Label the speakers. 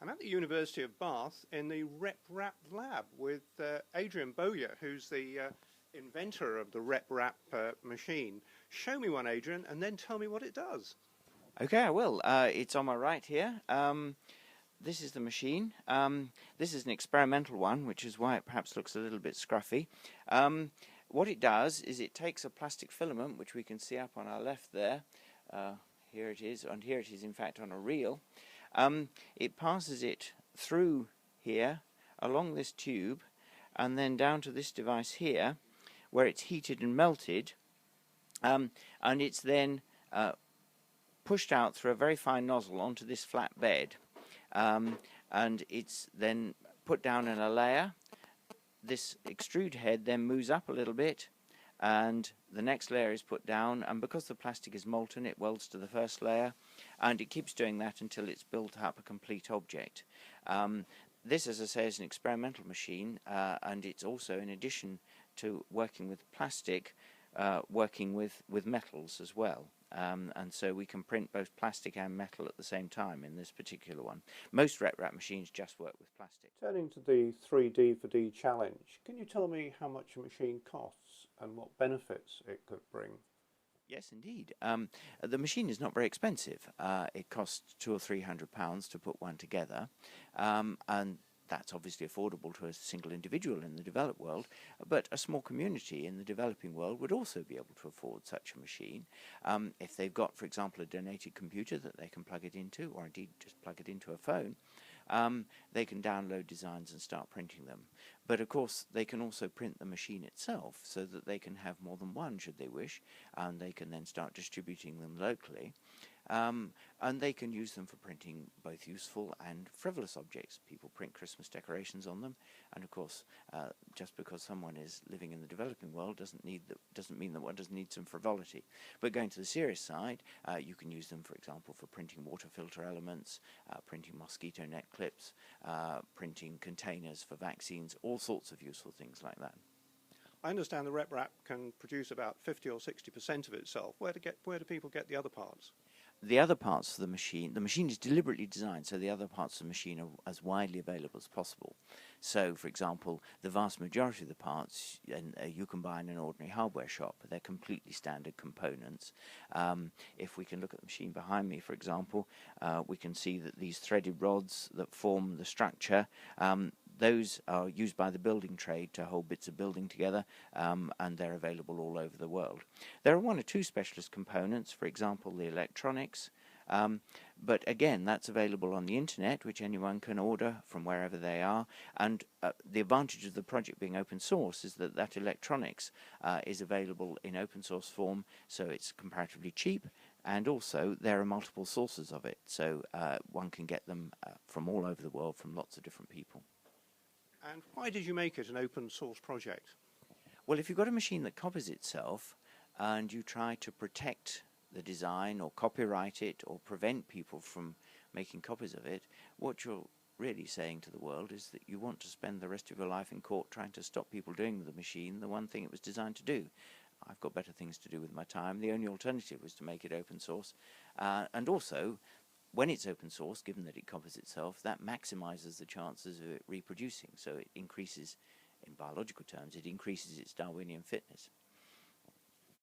Speaker 1: I'm at the University of Bath in the RepRap lab with Adrian Bowyer, who's the inventor of the RepRap machine. Show me one, Adrian, and then tell me what it does.
Speaker 2: Okay, I will. It's on my right here. This is the machine. This is an experimental one, which is why it perhaps looks a little bit scruffy. What it does is it takes a plastic filament, which we can see up on our left there. Here it is, and here it is in fact on a reel. It passes it through here, along this tube, and then down to this device here, where it's heated and melted, and it's then pushed out through a very fine nozzle onto this flat bed, and it's then put down in a layer. This extrude head then moves up a little bit, and the next layer is put down, and because the plastic is molten, it welds to the first layer, and it keeps doing that until it's built up a complete object. This, as I say, is an experimental machine, and it's also, in addition to working with plastic, working with metals as well. And so we can print both plastic and metal at the same time in this particular one. Most RepRap machines just work with plastic.
Speaker 1: Turning to the 3D4D challenge, can you tell me how much a machine costs and what benefits it could bring?
Speaker 2: Yes, indeed. The machine is not very expensive. It costs £200 or £300 to put one together, and that's obviously affordable to a single individual in the developed world, but a small community in the developing world would also be able to afford such a machine. If they've got, for example, a donated computer that they can plug it into, or indeed just plug it into a phone, they can download designs and start printing them. But of course they can also print the machine itself so that they can have more than one should they wish, and they can then start distributing them locally. And they can use them for printing both useful and frivolous objects. People print Christmas decorations on them, and of course just because someone is living in the developing world doesn't mean that one doesn't need some frivolity. But going to the serious side, you can use them, for example, for printing water filter elements, printing mosquito net clips, printing containers for vaccines, all sorts of useful things like that.
Speaker 1: I understand the RepRap can produce about 50 or 60% of itself. Where do people get the other parts?
Speaker 2: The other parts of the machine is deliberately designed so the other parts of the machine are as widely available as possible. So, for example, the vast majority of the parts you can buy in an ordinary hardware shop. They're completely standard components. If we can look at the machine behind me, for example, we can see that these threaded rods that form the structure, those are used by the building trade to hold bits of building together, and they're available all over the world. There are one or two specialist components, for example the electronics, but again that's available on the internet, which anyone can order from wherever they are, and the advantage of the project being open source is that that electronics is available in open source form, so it's comparatively cheap, and also there are multiple sources of it, so one can get them from all over the world from lots of different people.
Speaker 1: And why did you make it an open source project?
Speaker 2: Well, if you've got a machine that copies itself and you try to protect the design or copyright it or prevent people from making copies of it, what you're really saying to the world is that you want to spend the rest of your life in court trying to stop people doing with the machine the one thing it was designed to do. I've got better things to do with my time. The only alternative was to make it open source, and also when it's open source, given that it copies itself, that maximizes the chances of it reproducing, so it increases, in biological terms, it increases its Darwinian fitness.